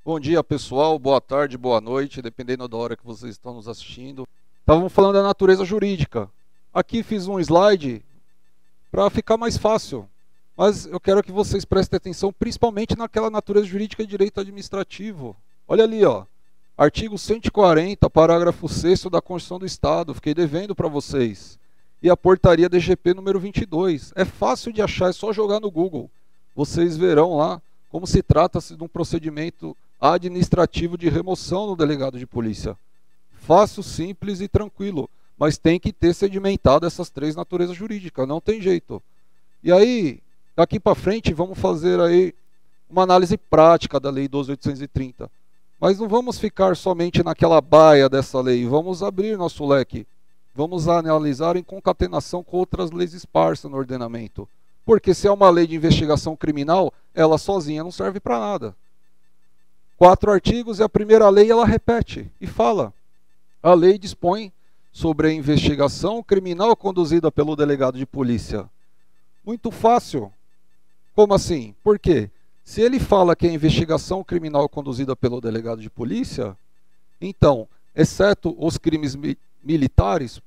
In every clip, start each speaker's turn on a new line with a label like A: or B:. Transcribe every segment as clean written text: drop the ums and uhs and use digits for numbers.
A: Bom dia, pessoal. Boa tarde, boa noite, dependendo da hora que vocês estão nos assistindo. Estávamos falando da natureza jurídica. Aqui fiz um slide para ficar mais fácil, mas eu quero que vocês prestem atenção principalmente naquela natureza jurídica de direito administrativo. Olha ali, ó. Artigo 140, parágrafo 6º da Constituição do Estado. Fiquei devendo para vocês. E a portaria DGP número 22. É fácil de achar, é só jogar no Google. Vocês verão lá como se trata-se de um procedimento administrativo de remoção no delegado de polícia. Fácil, simples e tranquilo, mas tem que ter sedimentado essas três naturezas jurídicas, não tem jeito. E aí, daqui para frente, vamos fazer aí uma análise prática da Lei 12.830. Mas não vamos ficar somente naquela baia dessa lei, vamos abrir nosso leque. Vamos analisar em concatenação com outras leis esparsas no ordenamento. Porque se é uma lei de investigação criminal, ela sozinha não serve para nada. 4 artigos e a primeira lei ela repete e fala: a lei dispõe sobre a investigação criminal conduzida pelo delegado de polícia. Muito fácil. Como assim? Por quê? Se ele fala que é investigação criminal conduzida pelo delegado de polícia, então, exceto os crimes militares,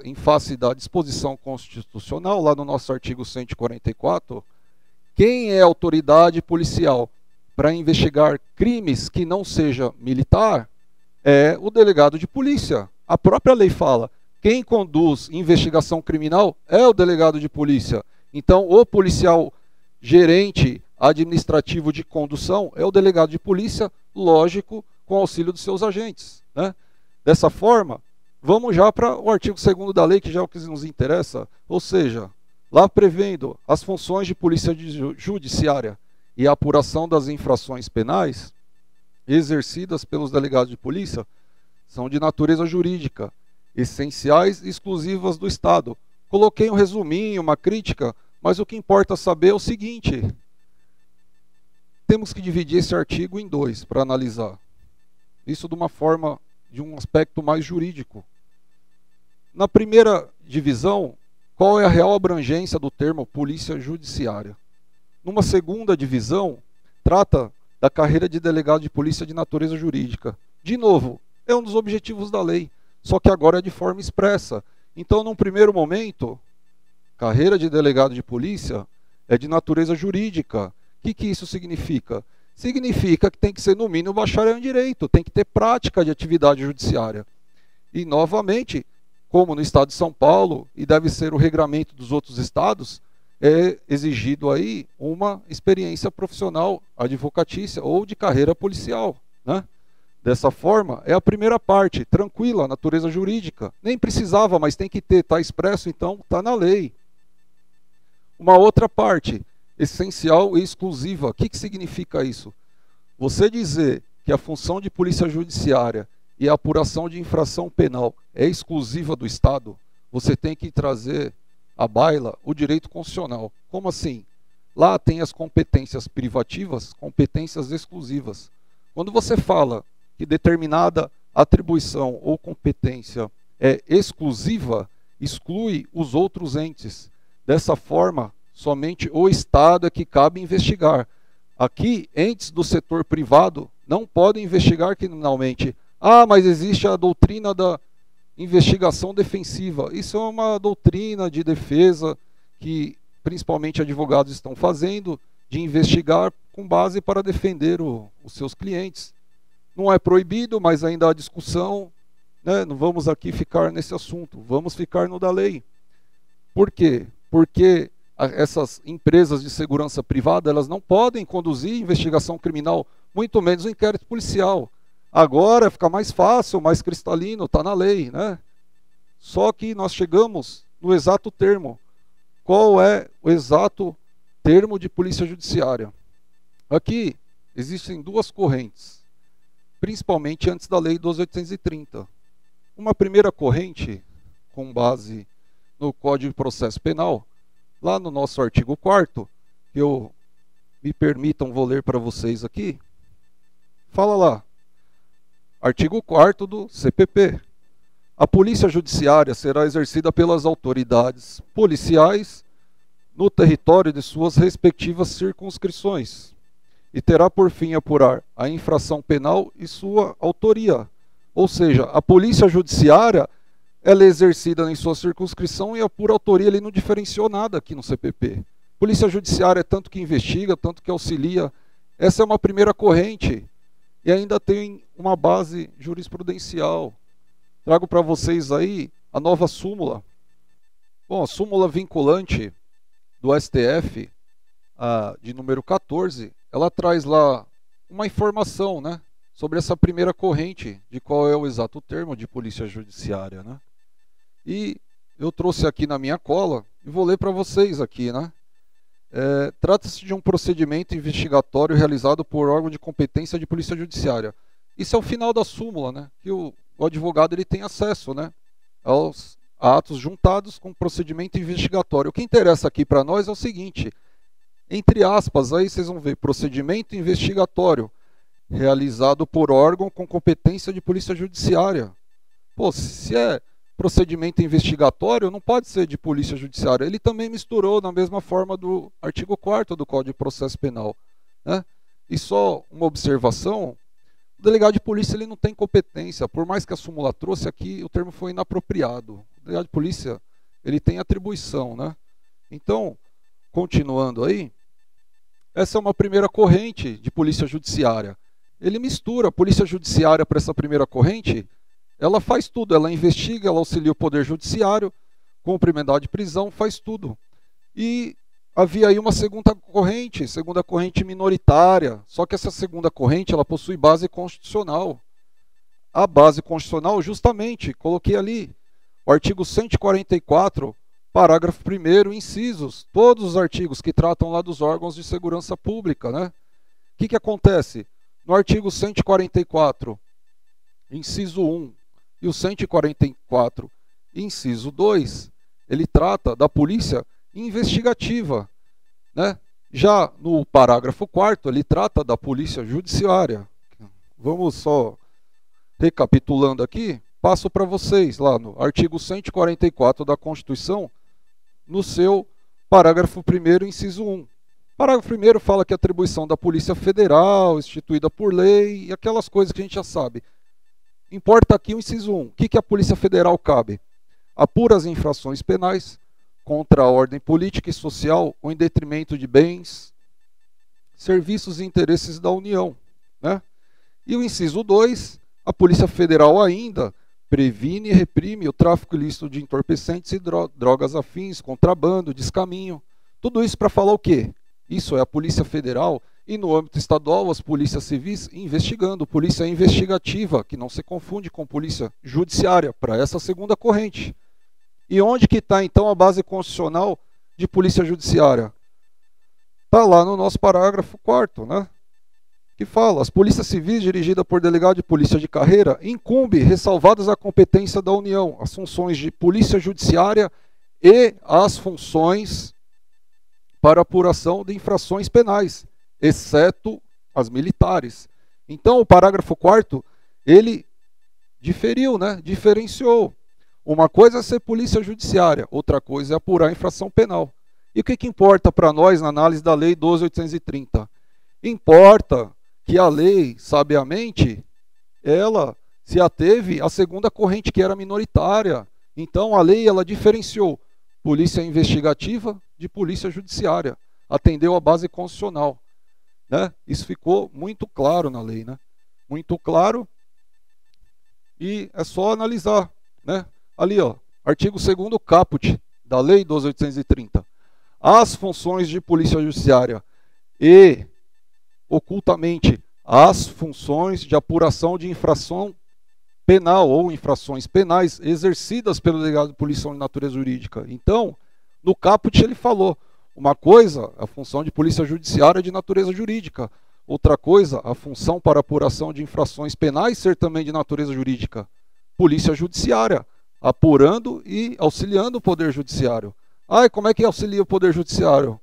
A: em face da disposição constitucional, lá no nosso artigo 144, quem é autoridade policial para investigar crimes que não seja militar é o delegado de polícia. A própria lei fala, quem conduz investigação criminal é o delegado de polícia. Então, o policial gerente administrativo de condução é o delegado de polícia, lógico, com auxílio dos seus agentes, né? Dessa forma, vamos já para o artigo 2º da lei, que já é o que nos interessa, ou seja, lá prevendo as funções de polícia judiciária e a apuração das infrações penais exercidas pelos delegados de polícia são de natureza jurídica, essenciais e exclusivas do Estado. Coloquei um resuminho, uma crítica, mas o que importa saber é o seguinte: temos que dividir esse artigo em 2 para analisar. Isso de uma forma, de um aspecto mais jurídico. Na primeira divisão, qual é a real abrangência do termo polícia judiciária? Numa segunda divisão, trata da carreira de delegado de polícia de natureza jurídica. De novo, é um dos objetivos da lei, só que agora é de forma expressa. Então, num primeiro momento, carreira de delegado de polícia é de natureza jurídica. O que isso significa? Significa que tem que ser, no mínimo, bacharel em direito, tem que ter prática de atividade judiciária. E, novamente, como no estado de São Paulo, e deve ser o regramento dos outros estados, é exigido aí uma experiência profissional advocatícia ou de carreira policial, né? Dessa forma, é a primeira parte, tranquila, natureza jurídica. Nem precisava, mas tem que ter, está expresso, então está na lei. Uma outra parte, essencial e exclusiva. O que significa isso? Você dizer que a função de polícia judiciária e a apuração de infração penal é exclusiva do Estado, você tem que trazer à baila o direito constitucional. Como assim? Lá tem as competências privativas, competências exclusivas. Quando você fala que determinada atribuição ou competência é exclusiva, exclui os outros entes. Dessa forma, somente o Estado é que cabe investigar. Aqui, entes do setor privado não podem investigar criminalmente. Ah, mas existe a doutrina da investigação defensiva. Isso é uma doutrina de defesa que principalmente advogados estão fazendo, de investigar com base para defender os seus clientes. Não é proibido, mas ainda há discussão, né? Não vamos aqui ficar nesse assunto, vamos ficar no da lei. Por quê? Porque essas empresas de segurança privada, elas não podem conduzir investigação criminal, muito menos um inquérito policial. Agora fica mais fácil, mais cristalino, está na lei, né? Só que nós chegamos no exato termo. Qual é o exato termo de polícia judiciária? Aqui existem 2 correntes, principalmente antes da lei 12.830. Uma primeira corrente, com base no Código de Processo Penal, lá no nosso artigo 4º, que me permitam, vou ler para vocês aqui, fala lá, artigo 4º do CPP. A polícia judiciária será exercida pelas autoridades policiais no território de suas respectivas circunscrições e terá por fim apurar a infração penal e sua autoria. Ou seja, a polícia judiciária ela é exercida em sua circunscrição e a pura autoria ele não diferenciou nada aqui no CPP. Polícia judiciária é tanto que investiga, tanto que auxilia. Essa é uma primeira corrente e ainda tem uma base jurisprudencial. Trago para vocês aí a nova súmula. Bom, a súmula vinculante do STF, de número 14, ela traz lá uma informação, né, sobre essa primeira corrente, de qual é o exato termo de polícia judiciária, né? E eu trouxe aqui na minha cola e vou ler para vocês aqui, né? Trata-se de um procedimento investigatório realizado por órgão de competência de polícia judiciária. Isso é o final da súmula, né? Que o advogado ele tem acesso, né, aos atos juntados com procedimento investigatório. O que interessa aqui para nós é o seguinte, entre aspas, aí vocês vão ver, procedimento investigatório realizado por órgão com competência de polícia judiciária. Pô, se é procedimento investigatório, não pode ser de polícia judiciária. Ele também misturou na mesma forma do artigo 4º do Código de Processo Penal, né? E só uma observação, o delegado de polícia ele não tem competência, por mais que a súmula trouxe aqui, o termo foi inapropriado. O delegado de polícia ele tem atribuição, né? Então, continuando aí, essa é uma primeira corrente de polícia judiciária. Ele mistura a polícia judiciária para essa primeira corrente, ela faz tudo, ela investiga, ela auxilia o poder judiciário, cumpre mandado de prisão, faz tudo. E havia aí uma segunda corrente minoritária, só que essa segunda corrente ela possui base constitucional. A base constitucional, justamente, coloquei ali, o artigo 144, parágrafo 1º, incisos, todos os artigos que tratam lá dos órgãos de segurança pública, né? O que acontece? No artigo 144, inciso 1, e o 144, inciso 2, ele trata da polícia investigativa, né? Já no parágrafo 4º, ele trata da polícia judiciária. Vamos só recapitulando aqui, passo para vocês lá no artigo 144 da Constituição, no seu parágrafo 1º, inciso 1. Parágrafo 1º fala que a atribuição da Polícia Federal, instituída por lei, e aquelas coisas que a gente já sabe. Importa aqui o inciso 1. O que a Polícia Federal cabe? Apura as infrações penais contra a ordem política e social ou em detrimento de bens, serviços e interesses da União, né? E o inciso 2, a Polícia Federal ainda previne e reprime o tráfico ilícito de entorpecentes e drogas afins, contrabando, descaminho. Tudo isso para falar o quê? Isso é a Polícia Federal e no âmbito estadual as polícias civis investigando, polícia investigativa, que não se confunde com polícia judiciária, para essa segunda corrente. E onde que está então a base constitucional de polícia judiciária? Está lá no nosso parágrafo 4º, né? Que fala, as polícias civis dirigidas por delegado de polícia de carreira incumbe, ressalvadas a competência da União, as funções de polícia judiciária e as funções para apuração de infrações penais, exceto as militares. Então, o parágrafo 4º, ele diferiu, né? Diferenciou. Uma coisa é ser polícia judiciária, outra coisa é apurar infração penal. E o que importa para nós na análise da Lei 12.830? Importa que a lei, sabiamente, ela se ateve à segunda corrente, que era minoritária. Então, a lei ela diferenciou polícia investigativa de polícia judiciária, atendeu a base constitucional, né? Isso ficou muito claro na lei, né? Muito claro, e é só analisar, né? Ali, ó, artigo 2º caput da Lei 12.830. As funções de polícia judiciária e, ocultamente, as funções de apuração de infração penal ou infrações penais exercidas pelo delegado de polícia de natureza jurídica. Então, no caput ele falou, uma coisa, a função de polícia judiciária de natureza jurídica, outra coisa, a função para apuração de infrações penais ser também de natureza jurídica. Polícia judiciária, apurando e auxiliando o poder judiciário. Ah, e como é que auxilia o poder judiciário?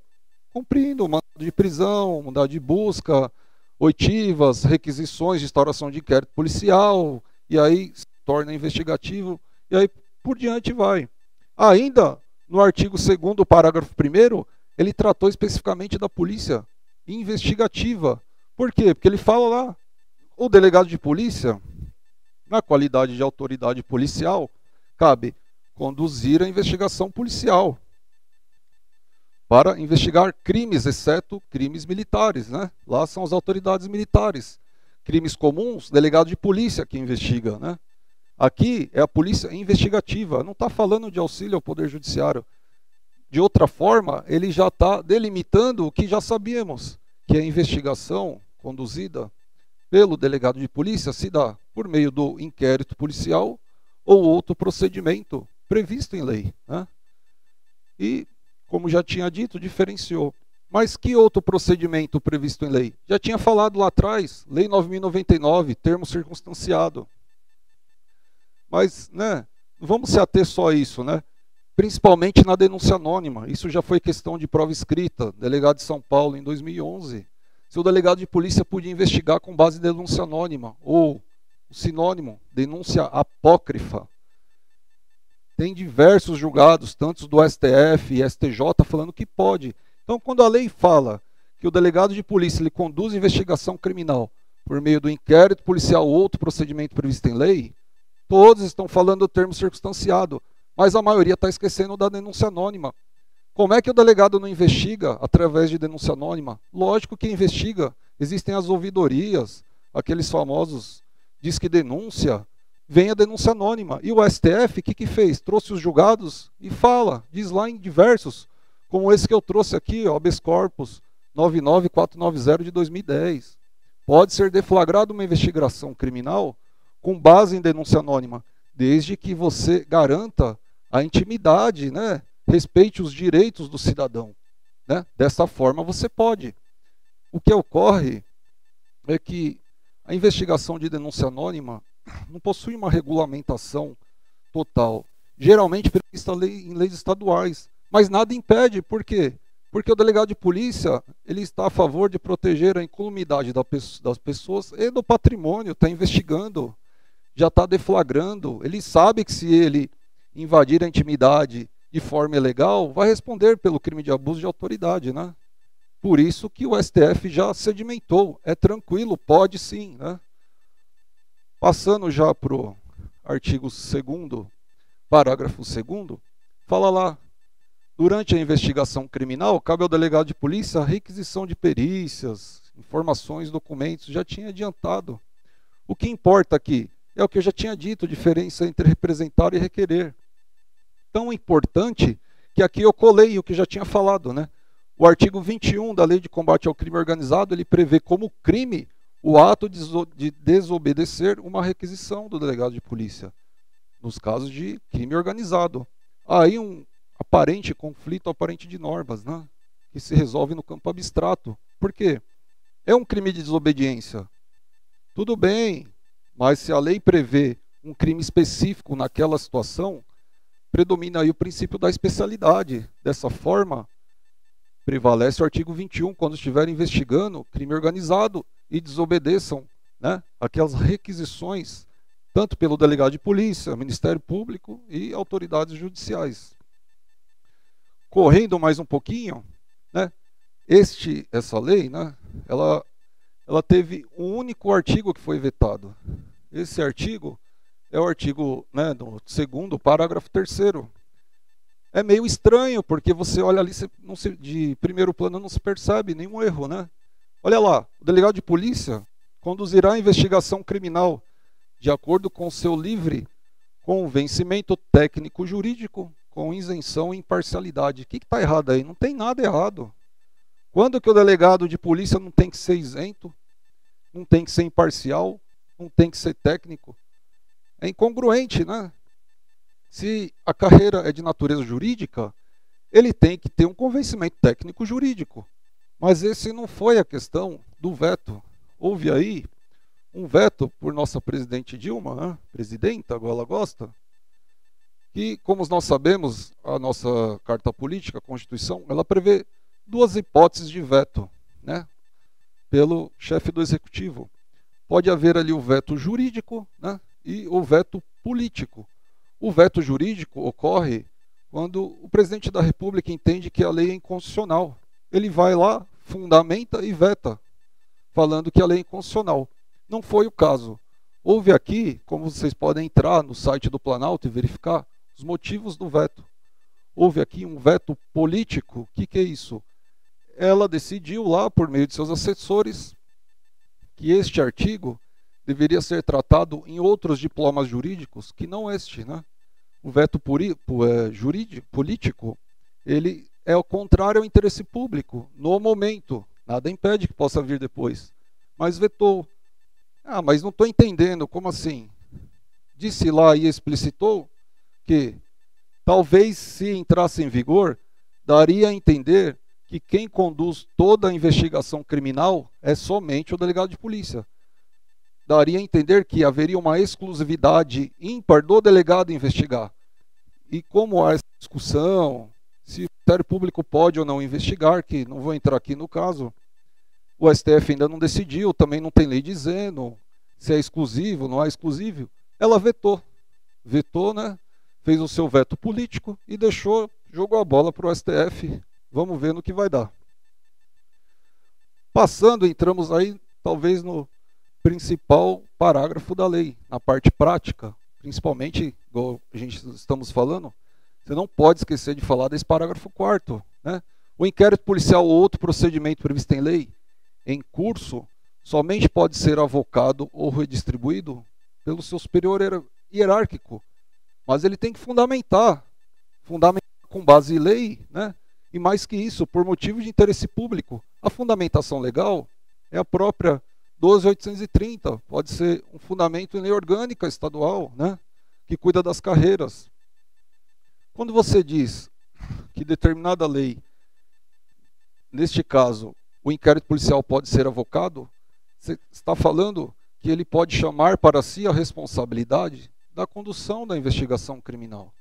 A: Cumprindo o mandado de prisão, mandado de busca, oitivas, requisições de instauração de inquérito policial, e aí se torna investigativo, e aí por diante vai. Ainda no artigo 2º, parágrafo 1º, ele tratou especificamente da polícia investigativa, Por quê? Porque ele fala lá, o delegado de polícia, na qualidade de autoridade policial, cabe conduzir a investigação policial para investigar crimes, exceto crimes militares, né? Lá são as autoridades militares. Crimes comuns, delegado de polícia que investiga, né? Aqui é a polícia investigativa, não está falando de auxílio ao Poder Judiciário. De outra forma, ele já está delimitando o que já sabíamos, que a investigação conduzida pelo delegado de polícia se dá por meio do inquérito policial ou outro procedimento previsto em lei, né? E, como já tinha dito, diferenciou. Mas que outro procedimento previsto em lei? Já tinha falado lá atrás, Lei 9.099, termo circunstanciado. Mas, né, vamos se ater só a isso, né? Principalmente na denúncia anônima. Isso já foi questão de prova escrita, delegado de São Paulo em 2011. Se o delegado de polícia podia investigar com base em denúncia anônima, ou o sinônimo, denúncia apócrifa. Tem diversos julgados, tanto do STF e STJ, falando que pode. Então, quando a lei fala que o delegado de polícia ele conduz investigação criminal por meio do inquérito policial ou outro procedimento previsto em lei, todos estão falando do termo circunstanciado, mas a maioria está esquecendo da denúncia anônima. Como é que o delegado não investiga através de denúncia anônima? Lógico que investiga. Existem as ouvidorias, aqueles famosos diz que denúncia, vem a denúncia anônima. E o STF, o que fez? Trouxe os julgados e fala, diz lá em diversos, como esse que eu trouxe aqui, habeas corpus 99490 de 2010. Pode ser deflagrada uma investigação criminal com base em denúncia anônima, desde que você garanta a intimidade, né? Respeite os direitos do cidadão, né? Dessa forma você pode. O que ocorre é que a investigação de denúncia anônima não possui uma regulamentação total, geralmente prevista em leis estaduais, mas nada impede. Por quê? Porque o delegado de polícia ele está a favor de proteger a incolumidade das pessoas e do patrimônio, está investigando, já está deflagrando, ele sabe que se ele invadir a intimidade de forma ilegal, vai responder pelo crime de abuso de autoridade, né? Por isso que o STF já sedimentou, é tranquilo, pode sim, né? Passando já para o artigo 2º, parágrafo 2º, fala lá, durante a investigação criminal, cabe ao delegado de polícia a requisição de perícias, informações, documentos, já tinha adiantado. O que importa aqui é o que eu já tinha dito, diferença entre representar e requerer. Tão importante que aqui eu colei o que já tinha falado, né? O artigo 21 da Lei de Combate ao Crime Organizado, ele prevê como crime o ato de desobedecer uma requisição do delegado de polícia, nos casos de crime organizado. Aí um aparente conflito aparente de normas, né? Que se resolve no campo abstrato. Por quê? É um crime de desobediência. Tudo bem, mas se a lei prevê um crime específico naquela situação, predomina aí o princípio da especialidade. Dessa forma, prevalece o artigo 21, quando estiver investigando crime organizado e desobedeçam, né, aquelas requisições, tanto pelo delegado de polícia, Ministério Público e autoridades judiciais. Correndo mais um pouquinho, né, essa lei, né, ela teve um único artigo que foi vetado. Esse artigo é o artigo, né, do 2º, parágrafo 3º. É meio estranho, porque você olha ali, de primeiro plano não se percebe nenhum erro, né? Olha lá, o delegado de polícia conduzirá a investigação criminal de acordo com seu livre convencimento técnico-jurídico, com isenção e imparcialidade. O que está errado aí? Não tem nada errado. Quando que o delegado de polícia não tem que ser isento, não tem que ser imparcial, não tem que ser técnico? É incongruente, né? Se a carreira é de natureza jurídica, ele tem que ter um convencimento técnico-jurídico. Mas esse não foi a questão do veto. Houve aí um veto por nossa presidente Dilma, né? Presidenta, agora ela gosta, que, como nós sabemos, a nossa Carta Política, a Constituição, ela prevê 2 hipóteses de veto, né? Pelo chefe do Executivo. Pode haver ali o veto jurídico, né? E o veto político. O veto jurídico ocorre quando o presidente da República entende que a lei é inconstitucional. Ele vai lá, fundamenta e veta. falando que a lei é inconstitucional. Não foi o caso. Houve aqui, como vocês podem entrar no site do Planalto e verificar, os motivos do veto. Houve aqui um veto político. O que é isso? Ela decidiu lá, por meio de seus assessores, que este artigo deveria ser tratado em outros diplomas jurídicos, que não este, né? O veto político, ele é o contrário ao interesse público, no momento. Nada impede que possa vir depois. Mas vetou. Ah, mas não estou entendendo, como assim? Disse lá e explicitou que talvez, se entrasse em vigor, daria a entender que quem conduz toda a investigação criminal é somente o delegado de polícia. Daria a entender que haveria uma exclusividade ímpar do delegado investigar. E como há essa discussão, se o Ministério Público pode ou não investigar, que não vou entrar aqui no caso, o STF ainda não decidiu, também não tem lei dizendo se é exclusivo, não é exclusivo. Ela vetou. Vetou, né? Fez o seu veto político e jogou a bola para o STF. Vamos ver no que vai dar. Passando, entramos aí talvez no principal parágrafo da lei, na parte prática, principalmente, igual a gente estamos falando, você não pode esquecer de falar desse parágrafo 4º, né? O inquérito policial ou outro procedimento previsto em lei, em curso, somente pode ser avocado ou redistribuído pelo seu superior hierárquico, mas ele tem que fundamentar com base em lei, né? E mais que isso, por motivo de interesse público. A fundamentação legal é a própria 12.830, pode ser um fundamento em lei orgânica estadual, né? Que cuida das carreiras. Quando você diz que determinada lei, neste caso, o inquérito policial pode ser avocado, você está falando que ele pode chamar para si a responsabilidade da condução da investigação criminal.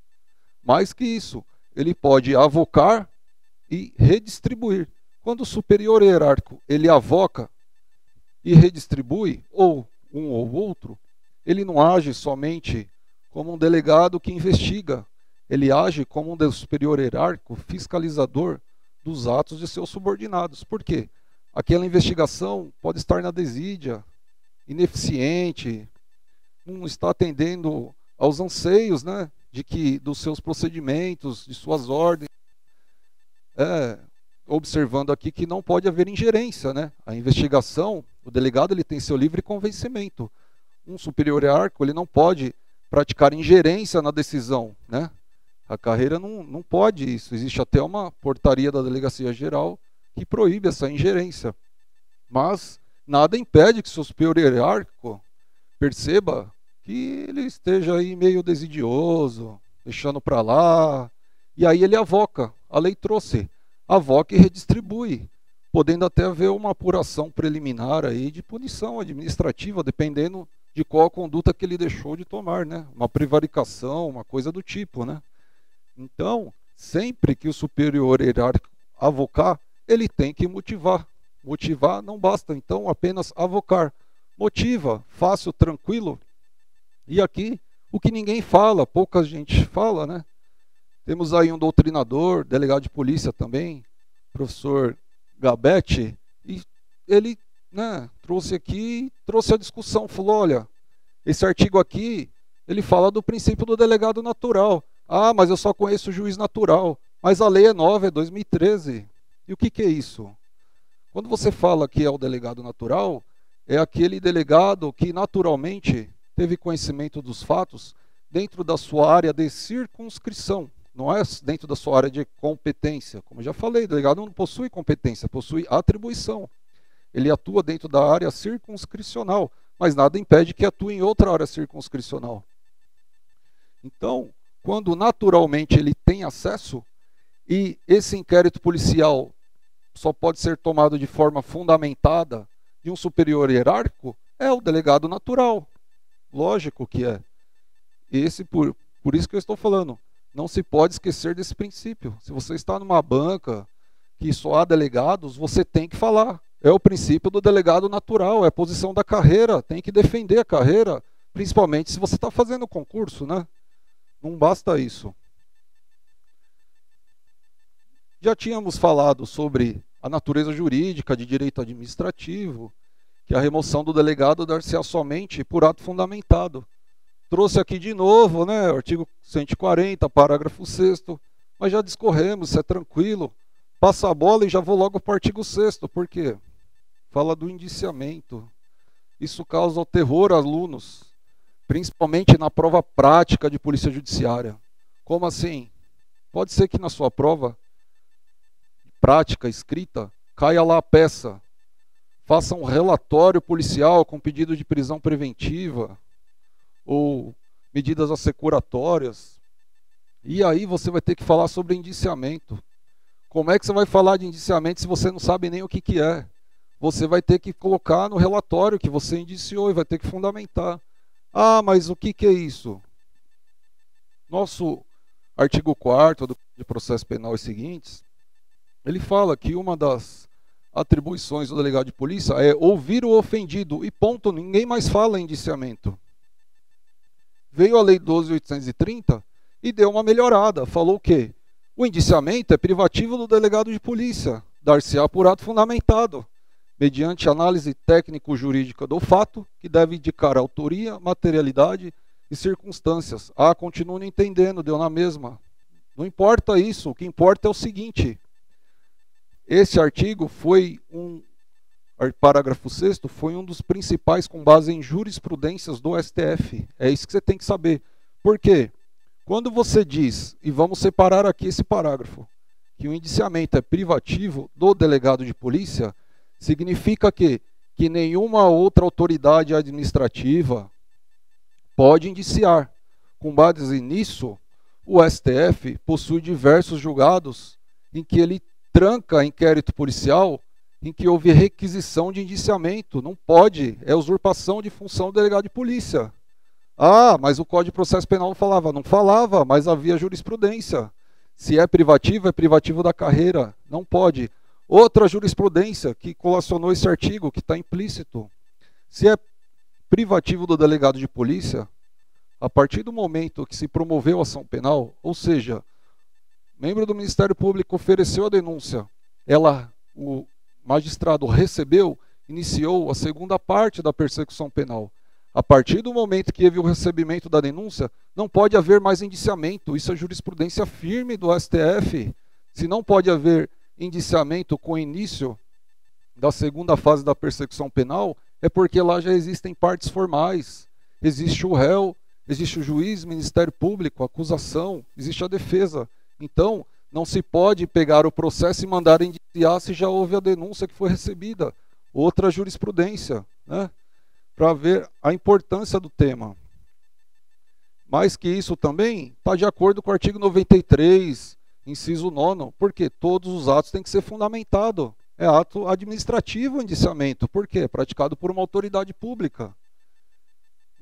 A: Mais que isso, ele pode avocar e redistribuir. Quando o superior hierárquico ele avoca e redistribui, ou um ou outro, ele não age somente como um delegado que investiga, ele age como um superior hierárquico fiscalizador dos atos de seus subordinados. Por quê? Aquela investigação pode estar na desídia, ineficiente, não está atendendo aos anseios, né, dos seus procedimentos, de suas ordens. Observando aqui que não pode haver ingerência, né? A investigação, o delegado ele tem seu livre convencimento. Um superior hierárquico ele não pode praticar ingerência na decisão, né? A carreira não pode isso. Existe até uma portaria da Delegacia Geral que proíbe essa ingerência. Mas nada impede que o seu superior hierárquico perceba que ele esteja aí meio desidioso, deixando para lá, e aí ele avoca. A lei trouxe, avoca e redistribui, podendo até haver uma apuração preliminar aí de punição administrativa, dependendo de qual a conduta que ele deixou de tomar, né? Uma prevaricação, uma coisa do tipo, né? Então, sempre que o superior hierárquico avocar, ele tem que motivar. Motivar não basta, então, apenas avocar. Motiva, fácil, tranquilo. E aqui, o que ninguém fala, pouca gente fala, né? Temos aí um doutrinador, delegado de polícia também, professor Gabete, e ele, né, trouxe a discussão, falou, olha, esse artigo aqui, ele fala do princípio do delegado natural. Ah, mas eu só conheço o juiz natural. Mas a lei é nova, é 2013. E o que é isso? Quando você fala que é o delegado natural, é aquele delegado que naturalmente teve conhecimento dos fatos dentro da sua área de circunscrição. Não é dentro da sua área de competência. Como eu já falei, o delegado não possui competência, possui atribuição. Ele atua dentro da área circunscricional, mas nada impede que atue em outra área circunscricional. Então, quando naturalmente ele tem acesso, e esse inquérito policial só pode ser tomado de forma fundamentada de um superior hierárquico, é o delegado natural. Lógico que é. Por isso que eu estou falando. Não se pode esquecer desse princípio. Se você está numa banca que só há delegados, você tem que falar. É o princípio do delegado natural, é a posição da carreira, tem que defender a carreira, principalmente se você está fazendo concurso, né? Não basta isso. Já tínhamos falado sobre a natureza jurídica de direito administrativo, que a remoção do delegado dar-se-á somente por ato fundamentado. Trouxe aqui de novo, né, artigo 140, parágrafo 6º, mas já discorremos, isso é tranquilo. Passa a bola e já vou logo para o artigo 6º, por quê? Fala do indiciamento. Isso causa o terror a alunos, principalmente na prova prática de polícia judiciária. Como assim? Pode ser que na sua prova prática, escrita, caia lá a peça. Faça um relatório policial com pedido de prisão preventiva ou medidas assecuratórias. E aí você vai ter que falar sobre indiciamento. Como é que você vai falar de indiciamento se você não sabe nem o que é? Você vai ter que colocar no relatório que você indiciou e vai ter que fundamentar. Ah, mas o que é isso? Nosso artigo 4º do Código de Processo Penal e seguintes, ele fala que uma das atribuições do delegado de polícia é ouvir o ofendido e ponto, ninguém mais fala em indiciamento. Veio a Lei 12.830 e deu uma melhorada, falou o quê? O indiciamento é privativo do delegado de polícia, dar-se-á por ato fundamentado, mediante análise técnico-jurídica do fato, que deve indicar autoria, materialidade e circunstâncias. Ah, continuo não entendendo, deu na mesma. Não importa isso, o que importa é o seguinte: esse artigo foi parágrafo 6º, foi um dos principais com base em jurisprudências do STF. É isso que você tem que saber. Por quê? Quando você diz, e vamos separar aqui esse parágrafo, que o indiciamento é privativo do delegado de polícia, significa que nenhuma outra autoridade administrativa pode indiciar. Com base nisso, o STF possui diversos julgados em que ele tranca inquérito policial em que houve requisição de indiciamento. Não pode, é usurpação de função do delegado de polícia. Ah, mas o Código de Processo Penal não falava. Não falava, mas havia jurisprudência. Se é privativo da carreira. Não pode. Outra jurisprudência que colacionou esse artigo, que está implícito. Se é privativo do delegado de polícia, a partir do momento que se promoveu a ação penal, ou seja, membro do Ministério Público ofereceu a denúncia, o magistrado recebeu, iniciou a segunda parte da persecução penal. A partir do momento que houve o recebimento da denúncia, não pode haver mais indiciamento. Isso é jurisprudência firme do STF. Se não pode haver indiciamento com o início da segunda fase da persecução penal, é porque lá já existem partes formais. Existe o réu, existe o juiz, Ministério Público, acusação, existe a defesa. Então, não se pode pegar o processo e mandar indiciar se já houve a denúncia que foi recebida. Outra jurisprudência, né? Para ver a importância do tema. Mais que isso também, está de acordo com o artigo 93, inciso 9º, porque todos os atos têm que ser fundamentados. É ato administrativo o indiciamento. Por quê? Praticado por uma autoridade pública.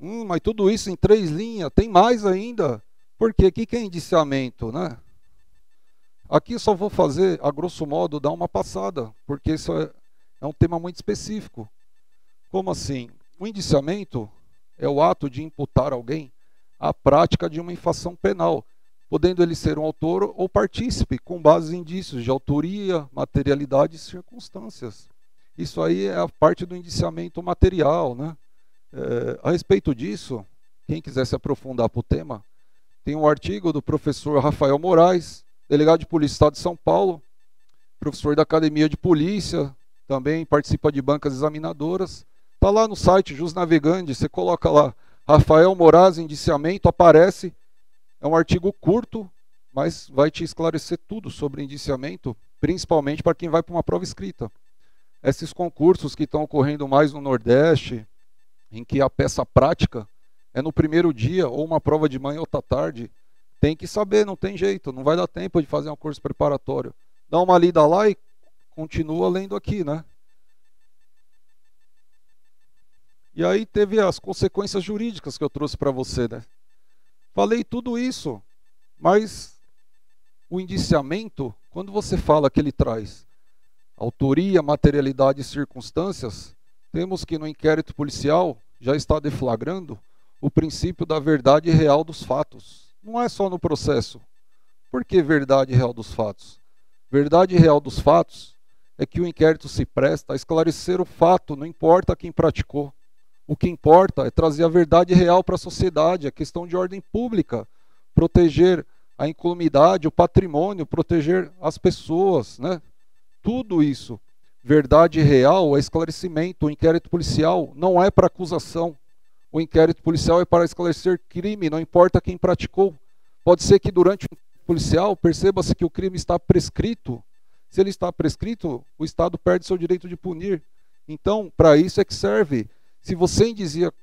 A: Mas tudo isso em 3 linhas, tem mais ainda. Por quê? O que é indiciamento, né? Aqui só vou fazer, a grosso modo, dar uma passada, porque isso é um tema muito específico. Como assim? O indiciamento é o ato de imputar a alguém a prática de uma infração penal, podendo ele ser um autor ou partícipe, com base em indícios de autoria, materialidade e circunstâncias. Isso aí é a parte do indiciamento material, né? A respeito disso, quem quiser se aprofundar para o tema, tem um artigo do professor Rafael Moraes, delegado de Polícia do Estado de São Paulo, professor da Academia de Polícia, também participa de bancas examinadoras. Está lá no site Jus Navegante, você coloca lá Rafael Moraes, indiciamento, aparece. É um artigo curto, mas vai te esclarecer tudo sobre indiciamento, principalmente para quem vai para uma prova escrita. Esses concursos que estão ocorrendo mais no Nordeste, em que a peça prática é no primeiro dia, ou uma prova de manhã ou outra tarde, tem que saber, não tem jeito, não vai dar tempo de fazer um curso preparatório. Dá uma lida lá e continua lendo aqui, né? E aí teve as consequências jurídicas que eu trouxe para você, né? Falei tudo isso, mas o indiciamento, quando você fala que ele traz autoria, materialidade e circunstâncias, temos que no inquérito policial já está deflagrando o princípio da verdade real dos fatos. Não é só no processo. Por que verdade real dos fatos? Verdade real dos fatos é que o inquérito se presta a esclarecer o fato, não importa quem praticou. O que importa é trazer a verdade real para a sociedade, a questão de ordem pública, proteger a incolumidade, o patrimônio, proteger as pessoas, né? Tudo isso. Verdade real é esclarecimento. O inquérito policial não é para acusação. O inquérito policial é para esclarecer crime, não importa quem praticou. Pode ser que durante o inquérito policial perceba-se que o crime está prescrito. Se ele está prescrito, o Estado perde seu direito de punir. Então, para isso é que serve. Se você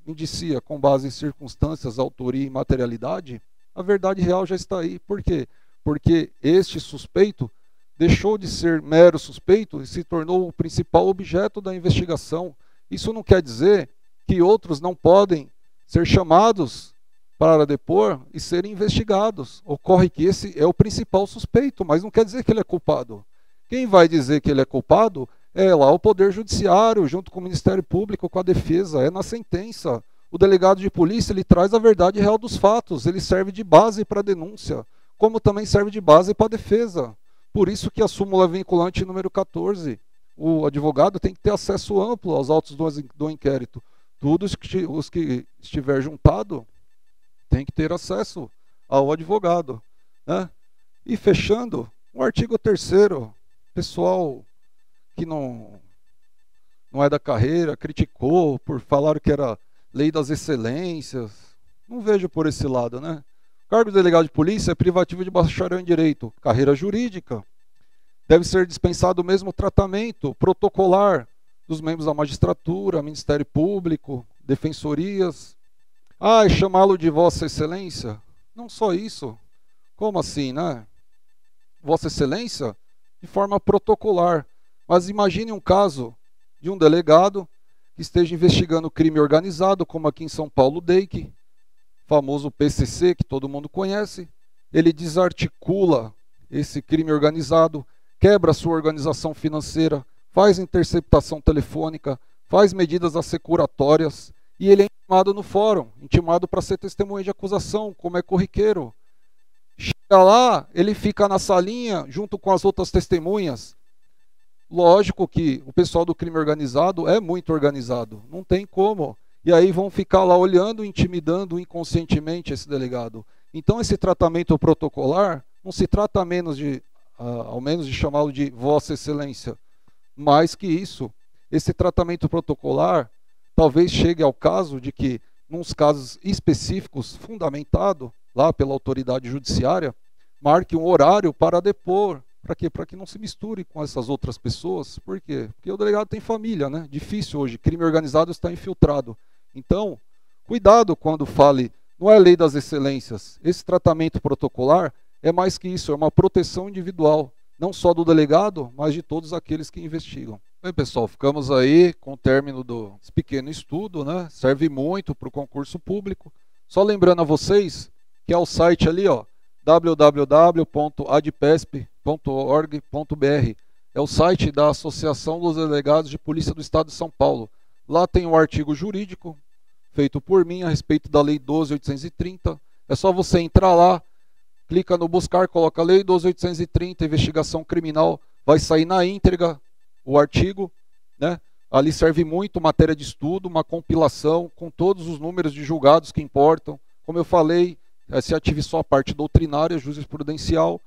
A: indicia com base em circunstâncias, autoria e materialidade, a verdade real já está aí. Por quê? Porque este suspeito deixou de ser mero suspeito e se tornou o principal objeto da investigação. Isso não quer dizer que outros não podem ser chamados para depor e serem investigados. Ocorre que esse é o principal suspeito, mas não quer dizer que ele é culpado. Quem vai dizer que ele é culpado é lá o Poder Judiciário, junto com o Ministério Público, com a defesa, é na sentença. O delegado de polícia, ele traz a verdade real dos fatos, ele serve de base para a denúncia, como também serve de base para a defesa. Por isso que a súmula vinculante número 14, o advogado tem que ter acesso amplo aos autos do inquérito. Todos os que estiver juntado tem que ter acesso ao advogado, né? E fechando, o artigo 3º, pessoal que não é da carreira, criticou por falar que era lei das excelências. Não vejo por esse lado, né? O cargo de delegado de polícia é privativo de bacharel em direito, carreira jurídica. Deve ser dispensado o mesmo tratamento protocolar dos membros da magistratura, Ministério Público, defensorias. Ah, e chamá-lo de Vossa Excelência? Não só isso. Como assim, né? Vossa Excelência? De forma protocolar. Mas imagine um caso de um delegado que esteja investigando crime organizado, como aqui em São Paulo, o DEIC, famoso PCC, que todo mundo conhece. Ele desarticula esse crime organizado, quebra a sua organização financeira, faz interceptação telefônica, faz medidas assecuratórias e ele é intimado no fórum, intimado para ser testemunha de acusação, como é corriqueiro. Chega lá, ele fica na salinha junto com as outras testemunhas. Lógico que o pessoal do crime organizado é muito organizado, não tem como. E aí vão ficar lá olhando, intimidando inconscientemente esse delegado. Então esse tratamento protocolar não se trata menos de, ao menos de chamá-lo de Vossa Excelência. Mais que isso, esse tratamento protocolar talvez chegue ao caso de que, nos casos específicos, fundamentado lá pela autoridade judiciária, marque um horário para depor. Para quê? Para que não se misture com essas outras pessoas. Por quê? Porque o delegado tem família, né? Difícil hoje. Crime organizado está infiltrado. Então, cuidado quando fale, não é lei das excelências. Esse tratamento protocolar é mais que isso, é uma proteção individual. Não só do delegado, mas de todos aqueles que investigam. Bem, pessoal, ficamos aí com o término desse pequeno estudo, né? Serve muito para o concurso público. Só lembrando a vocês que é o site ali, ó, www.adpesp.org.br. É o site da Associação dos Delegados de Polícia do Estado de São Paulo. Lá tem um artigo jurídico feito por mim a respeito da Lei 12.830. É só você entrar lá, clica no buscar, coloca Lei 12.830, investigação criminal, vai sair na íntegra o artigo, né? Ali serve muito matéria de estudo, uma compilação com todos os números de julgados que importam. Como eu falei, se ative só a parte doutrinária, jurisprudencial.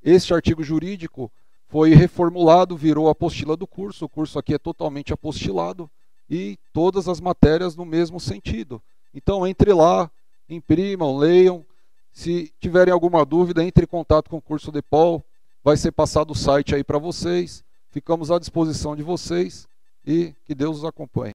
A: Este artigo jurídico foi reformulado, virou a apostila do curso. O curso aqui é totalmente apostilado e todas as matérias no mesmo sentido. Então entre lá, imprimam, leiam. Se tiverem alguma dúvida, entre em contato com o curso DEPOL. Vai ser passado o site aí para vocês. Ficamos à disposição de vocês e que Deus os acompanhe.